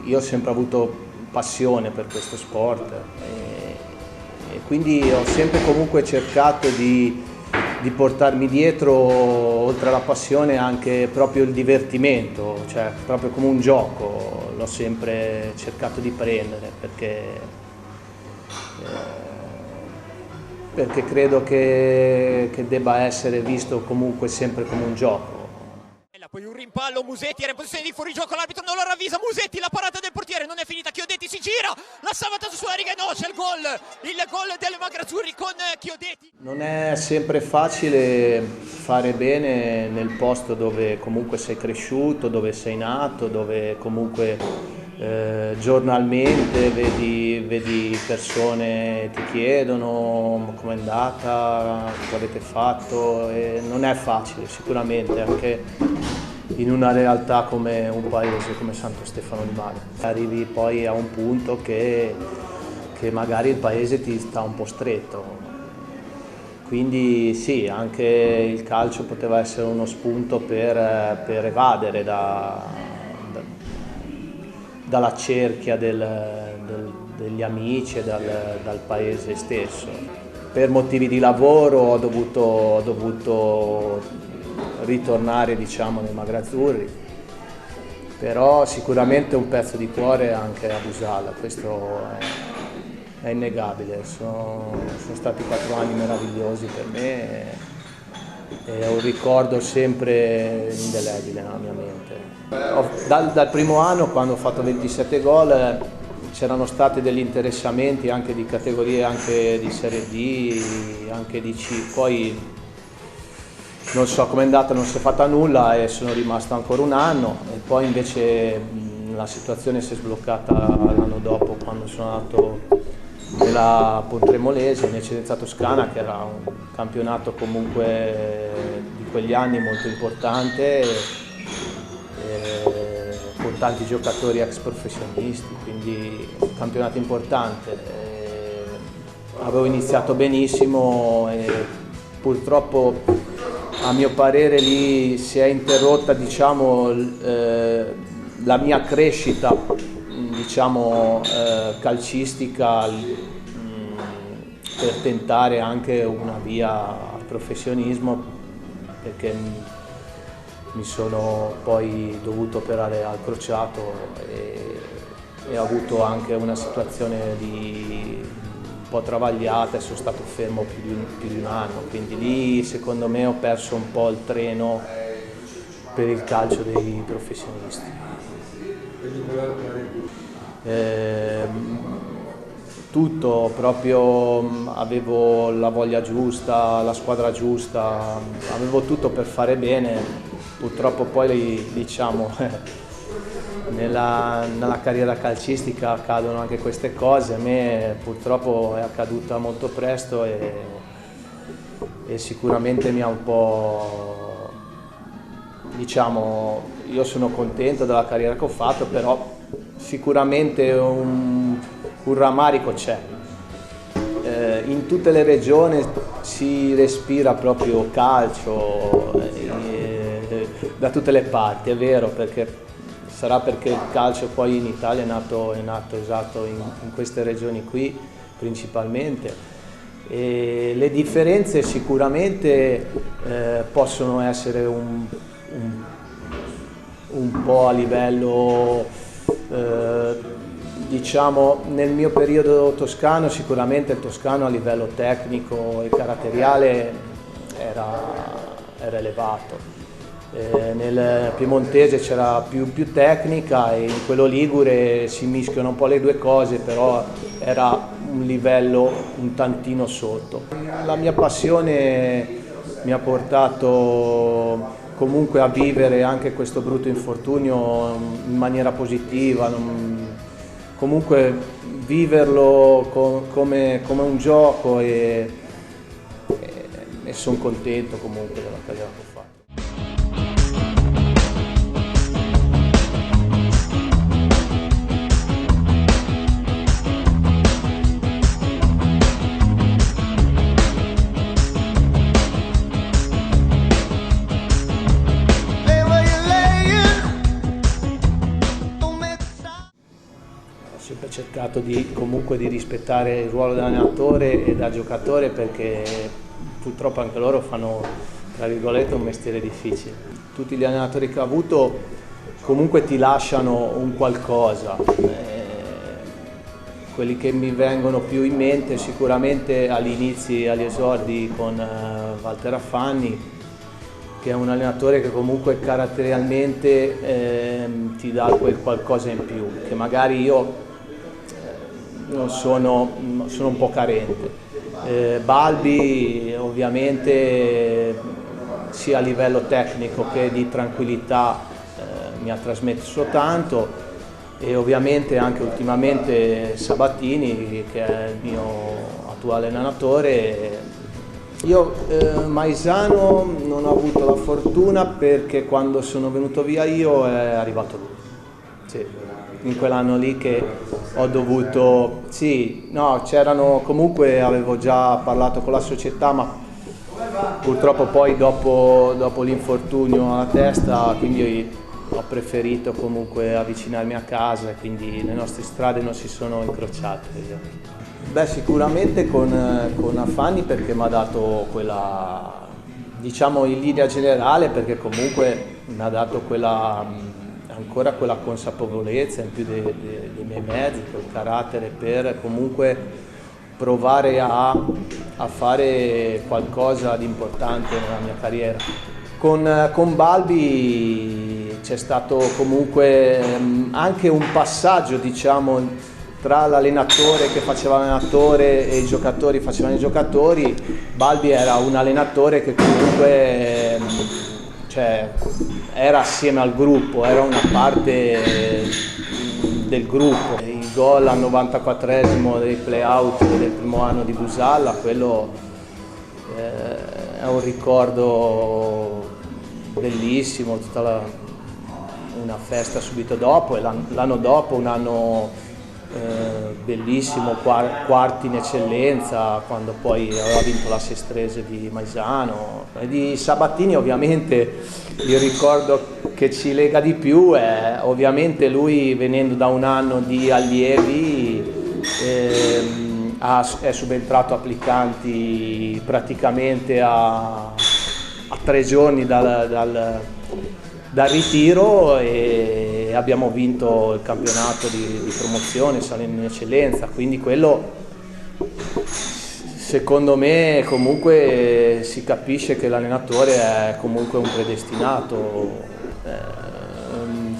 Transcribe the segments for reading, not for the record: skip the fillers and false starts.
io ho sempre avuto passione per questo sport e quindi ho sempre comunque cercato di portarmi dietro, oltre alla passione, anche proprio il divertimento, cioè proprio come un gioco, l'ho sempre cercato di prendere perché credo che debba essere visto comunque sempre come un gioco. Poi un rimpallo, Musetti era in posizione di fuorigioco, l'arbitro non lo ravvisa, Musetti, la parata del portiere non è finita, Chiodetti si gira, la salvataggio sulla riga e no, c'è il gol delle Magrazzurri con Chiodetti. Non è sempre facile fare bene nel posto dove comunque sei cresciuto, dove sei nato, dove comunque giornalmente vedi persone ti chiedono com'è andata, cosa avete fatto, e non è facile sicuramente anche in una realtà come un paese come Santo Stefano di Magra. Arrivi poi a un punto che magari il paese ti sta un po' stretto, quindi sì, anche il calcio poteva essere uno spunto per evadere dalla cerchia degli amici e dal paese stesso. Per motivi di lavoro ho dovuto ritornare, diciamo, nei Magrazzurri, però sicuramente un pezzo di cuore anche a Busalla, questo è innegabile. Sono stati 4 anni meravigliosi per me e ho un ricordo sempre indelebile nella mia mente. Dal primo anno, quando ho fatto 27 gol, c'erano stati degli interessamenti anche di categorie, anche di Serie D, anche di C. Poi non so com'è andata, non si è fatta nulla e sono rimasto ancora un anno, e poi invece la situazione si è sbloccata l'anno dopo, quando sono andato nella Pontremolese, in Eccellenza Toscana, che era un campionato comunque di quegli anni molto importante, con tanti giocatori ex professionisti, quindi un campionato importante. Avevo iniziato benissimo e purtroppo, a mio parere, lì si è interrotta, diciamo, la mia crescita, diciamo, calcistica, per tentare anche una via al professionismo, perché mi sono poi dovuto operare al crociato e ho avuto anche una situazione un po' travagliata e sono stato fermo più di un anno, quindi lì secondo me ho perso un po' il treno per il calcio dei professionisti. Tutto, proprio avevo la voglia giusta, la squadra giusta, avevo tutto per fare bene. Purtroppo poi, diciamo, nella carriera calcistica accadono anche queste cose. A me purtroppo è accaduta molto presto e sicuramente mi ha un po', diciamo, io sono contento della carriera che ho fatto, però sicuramente un rammarico c'è. In tutte le regioni si respira proprio calcio da tutte le parti, è vero, sarà perché il calcio poi in Italia è nato esatto in queste regioni qui principalmente, e le differenze sicuramente possono essere un po' a livello, diciamo, nel mio periodo toscano sicuramente il toscano a livello tecnico e caratteriale era elevato. Nel piemontese c'era più tecnica e in quello ligure si mischiano un po' le due cose, però era un livello un tantino sotto. La mia passione mi ha portato comunque a vivere anche questo brutto infortunio in maniera positiva, comunque viverlo come un gioco e sono contento comunque della carriera che ho fatto. cercato comunque di rispettare il ruolo dell'allenatore e da giocatore, perché purtroppo anche loro fanno, tra virgolette, un mestiere difficile. Tutti gli allenatori che ho avuto comunque ti lasciano un qualcosa. Quelli che mi vengono più in mente sicuramente all'inizio, agli esordi con Walter Affanni, che è un allenatore che comunque caratterialmente ti dà quel qualcosa in più, che magari io sono un po' carente. Balbi ovviamente sia a livello tecnico che di tranquillità mi ha trasmesso tanto, e ovviamente anche ultimamente Sabatini, che è il mio attuale allenatore. Io Maisano non ho avuto la fortuna, perché quando sono venuto via io è arrivato lui. Sì, in quell'anno lì che ho dovuto, sì, no, c'erano, comunque avevo già parlato con la società, ma purtroppo poi dopo l'infortunio alla testa, quindi ho preferito comunque avvicinarmi a casa, e quindi le nostre strade non si sono incrociate. Beh, sicuramente con Affanni, perché mi ha dato quella, diciamo in linea generale, perché comunque mi ha dato ancora quella consapevolezza in più dei miei mezzi, quel carattere per comunque provare a fare qualcosa di importante nella mia carriera. Con Balbi c'è stato comunque anche un passaggio, diciamo, tra l'allenatore che faceva l'allenatore e i giocatori che facevano i giocatori. Balbi era un allenatore che comunque era assieme al gruppo, era una parte del gruppo. Il gol al 94esimo dei play-out del primo anno di Busalla, quello è un ricordo bellissimo, una festa subito dopo, e l'anno dopo un anno bellissimo, quarti in eccellenza, quando poi aveva vinto la Sestrese di Maisano. E di Sabatini ovviamente il ricordo che ci lega di più è ovviamente lui, venendo da un anno di allievi, è subentrato a Plicanti praticamente a 3 giorni dal ritiro, e abbiamo vinto il campionato di promozione salendo in eccellenza, quindi quello secondo me comunque si capisce che l'allenatore è comunque un predestinato.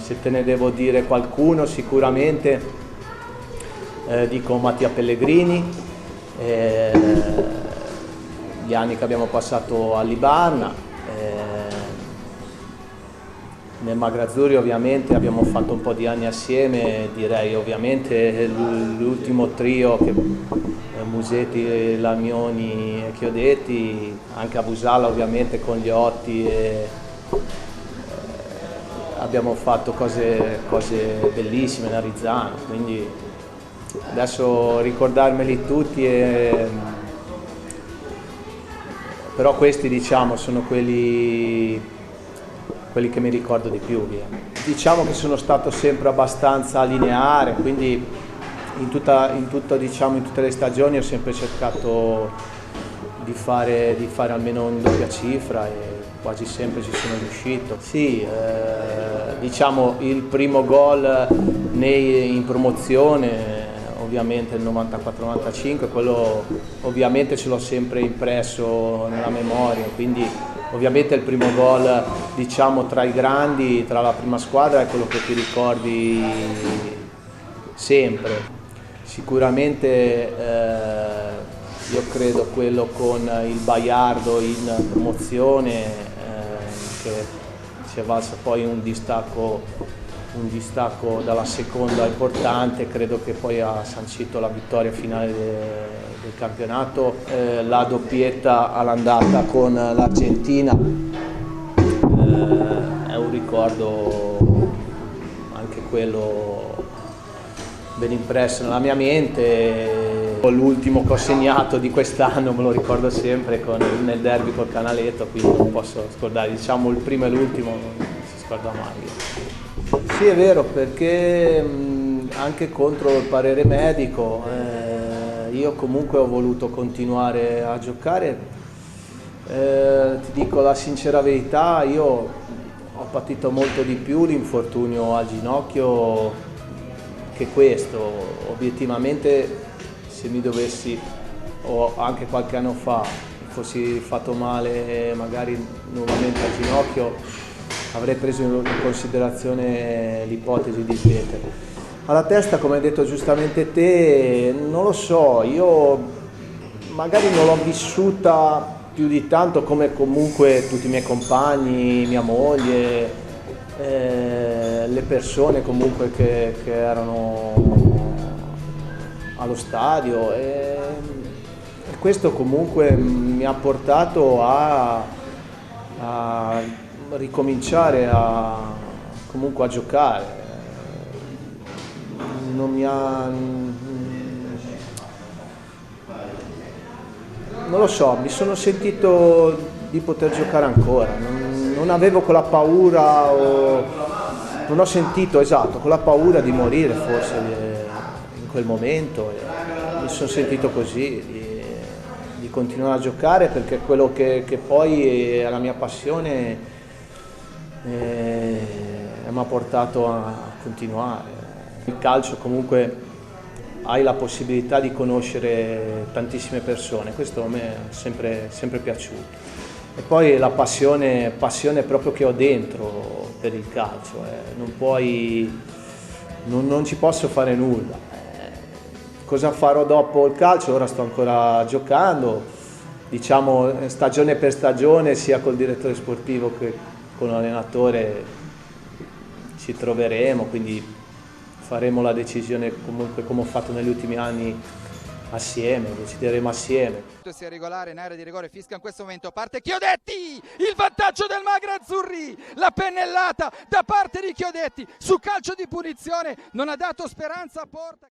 Se te ne devo dire qualcuno, sicuramente dico Mattia Pellegrini, gli anni che abbiamo passato a Libarna. Nel Magrazzurri ovviamente abbiamo fatto un po' di anni assieme, direi ovviamente l'ultimo trio, che Musetti, Lamioni e Chiodetti, anche a Busalla ovviamente con Gliotti, abbiamo fatto cose bellissime in Arizzano, quindi adesso ricordarmeli tutti, però questi diciamo sono quelli che mi ricordo di più. Diciamo che sono stato sempre abbastanza lineare, quindi in tutte le stagioni ho sempre cercato di fare almeno in doppia cifra, e quasi sempre ci sono riuscito. Sì, diciamo il primo gol in promozione, ovviamente il 94-95, quello ovviamente ce l'ho sempre impresso nella memoria, quindi ovviamente il primo gol, diciamo, tra i grandi, tra la prima squadra, è quello che ti ricordi sempre. Sicuramente io credo quello con il Baiardo in promozione, che si è valsa poi un distacco dalla seconda importante, credo che poi ha sancito la vittoria finale del campionato. La doppietta all'andata con l'Argentina è un ricordo anche quello ben impresso nella mia mente. L'ultimo che ho segnato di quest'anno me lo ricordo sempre nel derby col Canaletto, quindi non posso scordare, diciamo il primo e l'ultimo non si scorda mai. Sì, è vero, perché anche contro il parere medico. Io comunque ho voluto continuare a giocare. Ti dico la sincera verità, io ho patito molto di più l'infortunio al ginocchio che questo. Obiettivamente, se mi dovessi, o anche qualche anno fa, fossi fatto male magari nuovamente al ginocchio, avrei preso in considerazione l'ipotesi di smettere. Alla testa, come hai detto giustamente te, non lo so, io magari non l'ho vissuta più di tanto come comunque tutti i miei compagni, mia moglie, le persone comunque che erano allo stadio, e questo comunque mi ha portato a ricominciare comunque a giocare. Non lo so, mi sono sentito di poter giocare ancora, non avevo quella paura, non ho sentito, esatto, quella paura di morire forse in quel momento, mi sono sentito così, di continuare a giocare, perché quello che poi è la mia passione mi ha portato a continuare. Il calcio comunque hai la possibilità di conoscere tantissime persone, questo a me è sempre piaciuto. E poi la passione proprio che ho dentro per il calcio, non ci posso fare nulla. Cosa farò dopo il calcio? Ora sto ancora giocando, diciamo stagione per stagione, sia col direttore sportivo che con l'allenatore ci troveremo, quindi faremo la decisione comunque come ho fatto negli ultimi anni assieme, decideremo assieme. Sia regolare in area di rigore, fischia in questo momento, parte Chiodetti, il vantaggio del Magrazzurri, la pennellata da parte di Chiodetti su calcio di punizione, non ha dato speranza a Porta.